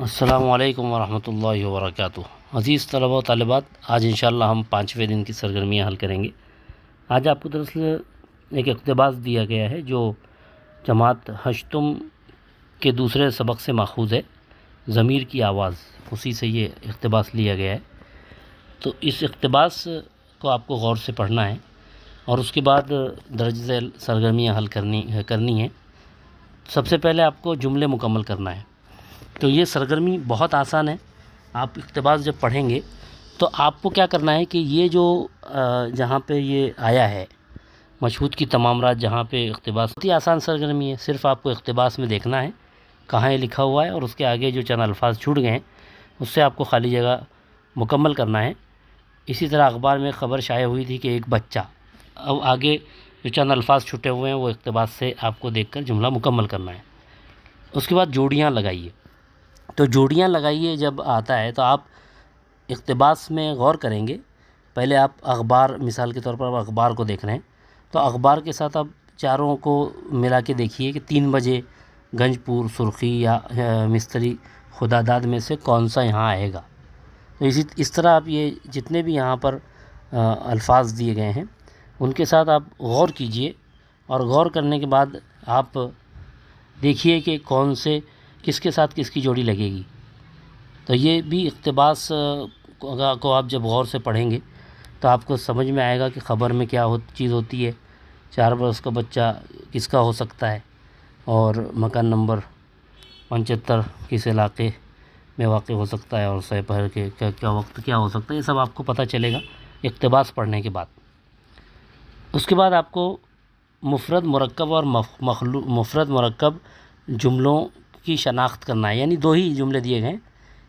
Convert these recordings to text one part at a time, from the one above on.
السلام علیکم ورحمۃ اللہ وبرکاتہ۔ عزیز طلبہ و طالبات، آج انشاءاللہ ہم 5ویں دن کی سرگرمیاں حل کریں گے۔ آج آپ کو دراصل ایک اقتباس دیا گیا ہے جو جماعت ہشتم کے دوسرے سبق سے ماخوذ ہے، ضمیر کی آواز، اسی سے یہ اقتباس لیا گیا ہے۔ تو اس اقتباس کو آپ کو غور سے پڑھنا ہے اور اس کے بعد درج ذیل سرگرمیاں حل کرنی ہیں۔ سب سے پہلے آپ کو جملے مکمل کرنا ہے۔ تو یہ سرگرمی بہت آسان ہے۔ آپ اقتباس جب پڑھیں گے تو آپ کو کیا کرنا ہے کہ یہ جو جہاں پہ یہ آیا ہے مشہود کی تمام رات، جہاں پہ اقتباس، بہت ہی آسان سرگرمی ہے۔ صرف آپ کو اقتباس میں دیکھنا ہے کہاں یہ لکھا ہوا ہے اور اس کے آگے جو چند الفاظ چھوٹ گئے ہیں اس سے آپ کو خالی جگہ مکمل کرنا ہے۔ اسی طرح اخبار میں خبر شائع ہوئی تھی کہ ایک بچہ، اب آگے جو چند الفاظ چھٹے ہوئے ہیں وہ اقتباس سے آپ کو دیکھ کر جملہ مکمل کرنا ہے۔ اس کے بعد جوڑیاں لگائیے۔ تو جوڑیاں لگائیے جب آتا ہے تو آپ اقتباس میں غور کریں گے۔ پہلے آپ اخبار، مثال کے طور پر آپ اخبار کو دیکھ رہے ہیں تو اخبار کے ساتھ آپ چاروں کو ملا کے دیکھیے کہ 3 بجے گنج پور، سرخی یا مستری خداداد میں سے کون سا یہاں آئے گا۔ تو اس طرح آپ یہ جتنے بھی یہاں پر الفاظ دیے گئے ہیں ان کے ساتھ آپ غور کیجئے، اور غور کرنے کے بعد آپ دیکھیے کہ کس کے ساتھ کس کی جوڑی لگے گی۔ تو یہ بھی اقتباس کو آپ جب غور سے پڑھیں گے تو آپ کو سمجھ میں آئے گا کہ خبر میں کیا چیز ہوتی ہے۔ 4 برس کا بچہ کس کا ہو سکتا ہے، اور مکان نمبر 75 کس علاقے میں واقع ہو سکتا ہے، اور سہ پہر کے کیا وقت کیا ہو سکتا ہے۔ یہ سب آپ کو پتہ چلے گا اقتباس پڑھنے کے بعد۔ اس کے بعد آپ کو مفرد مرکب اور مفرد مرکب جملوں کی شناخت کرنا ہے، یعنی 2 ہی جملے دیے گئے ہیں،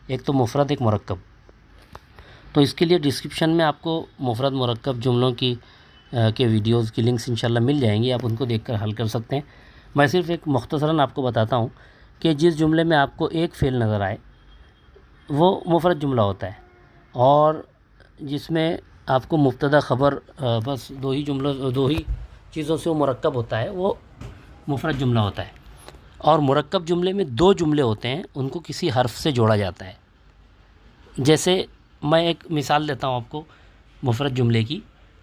ایک تو مفرد ایک مرکب۔ تو اس کے لیے ڈسکرپشن میں آپ کو مفرد مرکب جملوں کے ویڈیوز کی لنکس انشاءاللہ مل جائیں گی، آپ ان کو دیکھ کر حل کر سکتے ہیں۔ میں صرف ایک مختصراً آپ کو بتاتا ہوں کہ جس جملے میں آپ کو ایک فعل نظر آئے وہ مفرد جملہ ہوتا ہے، اور جس میں آپ کو مبتدا خبر بس 2 ہی چیزوں سے وہ مرکب ہوتا ہے، وہ مفرد جملہ ہوتا ہے۔ اور مرکب جملے میں 2 جملے ہوتے ہیں، ان کو کسی حرف سے جوڑا جاتا ہے۔ جیسے میں ایک مثال دیتا ہوں آپ کو مفرد جملے کی،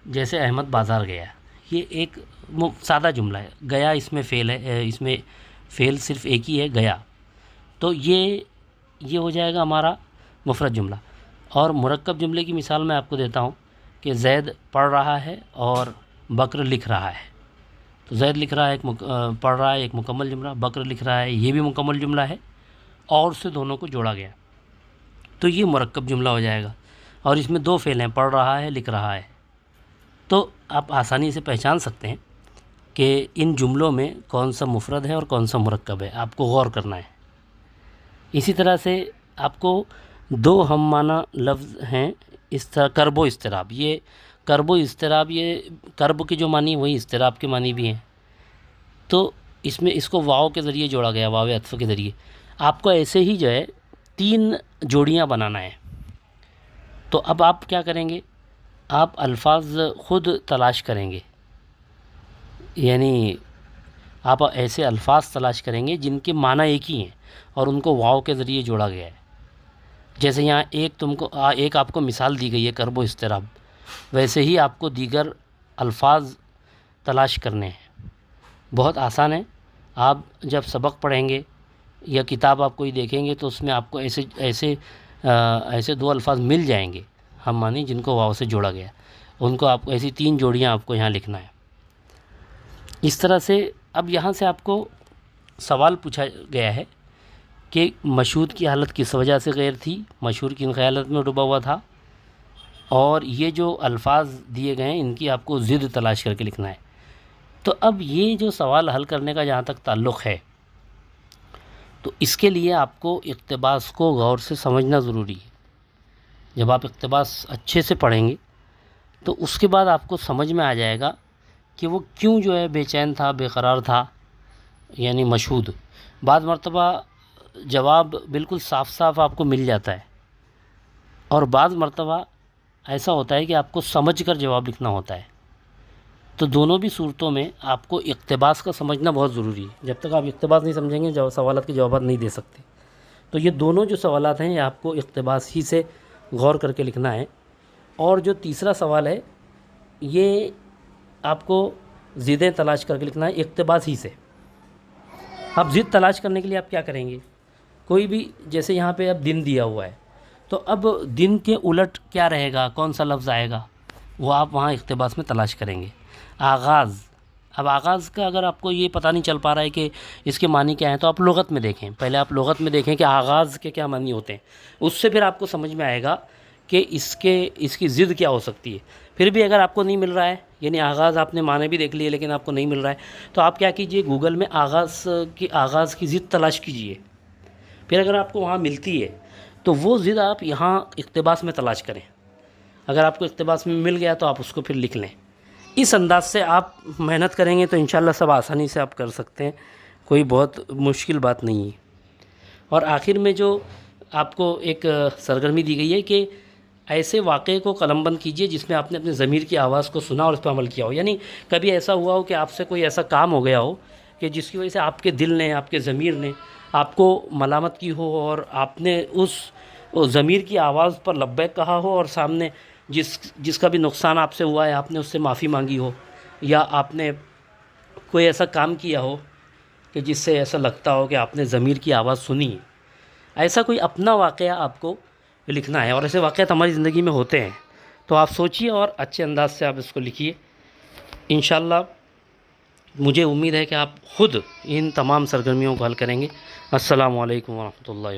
جیسے احمد بازار گیا، یہ ایک سادہ جملہ ہے۔ گیا اس میں فعل ہے، اس میں فعل صرف ایک ہی ہے، گیا۔ تو یہ ہو جائے گا ہمارا مفرد جملہ۔ اور مرکب جملے کی مثال میں آپ کو دیتا ہوں کہ زید پڑھ رہا ہے اور بکر لکھ رہا ہے۔ تو زید لکھ رہا ہے، پڑھ رہا ہے، ایک مکمل جملہ، بکر لکھ رہا ہے، یہ بھی مکمل جملہ ہے، اور سے دونوں کو جوڑا گیا تو یہ مرکب جملہ ہو جائے گا۔ اور اس میں 2 فعل ہیں، پڑھ رہا ہے، لکھ رہا ہے۔ تو آپ آسانی سے پہچان سکتے ہیں کہ ان جملوں میں کون سا مفرد ہے اور کون سا مرکب ہے، آپ کو غور کرنا ہے۔ اسی طرح سے آپ کو 2 ہم معنی لفظ ہیں، اس طرح کرب و اضطراب، یہ کرب و اضطراب، یہ کرب کے جو معنی وہی اضطراب کے معنی بھی ہیں۔ تو اس کو واو کے ذریعے جوڑا گیا، واو عطف کے ذریعے۔ آپ کو ایسے ہی جو ہے 3 جوڑیاں بنانا ہے۔ تو اب آپ کیا کریں گے، آپ الفاظ خود تلاش کریں گے، یعنی آپ ایسے الفاظ تلاش کریں گے جن کے معنی ایک ہی ہیں اور ان کو واو کے ذریعے جوڑا گیا ہے۔ جیسے یہاں ایک آپ کو مثال دی گئی ہے کرب و اضطراب، ویسے ہی آپ کو دیگر الفاظ تلاش کرنے ہیں۔ بہت آسان ہے۔ آپ جب سبق پڑھیں گے یا کتاب آپ کوئی دیکھیں گے تو اس میں آپ کو ایسے 2 الفاظ مل جائیں گے ہم معنی، جن کو واو سے جوڑا گیا، ان کو آپ کو ایسی 3 جوڑیاں آپ کو یہاں لکھنا ہے۔ اس طرح سے اب یہاں سے آپ کو سوال پوچھا گیا ہے کہ مشہود کی حالت کس وجہ سے غیر تھی، مشہور کن خیالت میں ڈوبا ہوا تھا، اور یہ جو الفاظ دیے گئے ہیں ان کی آپ کو ضد تلاش کر کے لکھنا ہے۔ تو اب یہ جو سوال حل کرنے کا جہاں تک تعلق ہے، تو اس کے لیے آپ کو اقتباس کو غور سے سمجھنا ضروری ہے۔ جب آپ اقتباس اچھے سے پڑھیں گے تو اس کے بعد آپ کو سمجھ میں آ جائے گا کہ وہ کیوں جو ہے بے چین تھا، بے قرار تھا، یعنی مشہود۔ بعض مرتبہ جواب بالکل صاف صاف آپ کو مل جاتا ہے، اور بعض مرتبہ ایسا ہوتا ہے کہ آپ کو سمجھ کر جواب لکھنا ہوتا ہے۔ تو دونوں بھی صورتوں میں آپ کو اقتباس کا سمجھنا بہت ضروری ہے۔ جب تک آپ اقتباس نہیں سمجھیں گے سوالات کے جوابات نہیں دے سکتے۔ تو یہ دونوں جو سوالات ہیں یہ آپ کو اقتباس ہی سے غور کر کے لکھنا ہے. اور جو تیسرا سوال ہے یہ آپ کو ضدیں تلاش کر کے لکھنا ہے اقتباس ہی سے. اب ضد تلاش کرنے کے لیے آپ کیا کریں گے؟ کوئی بھی جیسے یہاں پہ اب دن دیا ہوا ہے تو اب دن کے الٹ کیا رہے گا، کون سا لفظ آئے گا، وہ آپ وہاں اقتباس میں تلاش کریں گے. آغاز، اب آغاز کا اگر آپ کو یہ پتہ نہیں چل پا رہا ہے کہ اس کے معنی کیا ہیں تو آپ لغت میں دیکھیں. پہلے آپ لغت میں دیکھیں کہ آغاز کے کیا معنی ہوتے ہیں، اس سے پھر آپ کو سمجھ میں آئے گا کہ اس کی ضد کیا ہو سکتی ہے. پھر بھی اگر آپ کو نہیں مل رہا ہے، یعنی آغاز آپ نے معنی بھی دیکھ لیے لیکن آپ کو نہیں مل رہا ہے، تو آپ کیا کیجئے، گوگل میں آغاز کی ضد تلاش کیجئے. پھر اگر آپ کو وہاں ملتی ہے تو وہ ضد آپ یہاں اقتباس میں تلاش کریں. اگر آپ کو اقتباس میں مل گیا تو آپ اس کو پھر لکھ لیں. اس انداز سے آپ محنت کریں گے تو انشاءاللہ سب آسانی سے آپ کر سکتے ہیں، کوئی بہت مشکل بات نہیں ہے. اور آخر میں جو آپ کو ایک سرگرمی دی گئی ہے کہ ایسے واقعے کو قلم بند کیجئے جس میں آپ نے اپنے ضمیر کی آواز کو سنا اور اس پہ عمل کیا ہو. یعنی کبھی ایسا ہوا ہو کہ آپ سے کوئی ایسا کام ہو گیا ہو کہ جس کی وجہ سے آپ کے دل نے، آپ کے ضمیر نے آپ کو ملامت کی ہو اور آپ نے اس ضمیر کی آواز پر لبیک کہا ہو، اور سامنے جس کا بھی نقصان آپ سے ہوا ہے آپ نے اس سے معافی مانگی ہو، یا آپ نے کوئی ایسا کام کیا ہو کہ جس سے ایسا لگتا ہو کہ آپ نے ضمیر کی آواز سنی ہے. ایسا کوئی اپنا واقعہ آپ کو لکھنا ہے، اور ایسے واقعات ہماری زندگی میں ہوتے ہیں. تو آپ سوچئے اور اچھے انداز سے آپ اس کو لکھیے. انشاءاللہ مجھے امید ہے کہ آپ خود ان تمام سرگرمیوں کو حل کریں گے. السلام علیکم ورحمۃ اللہ.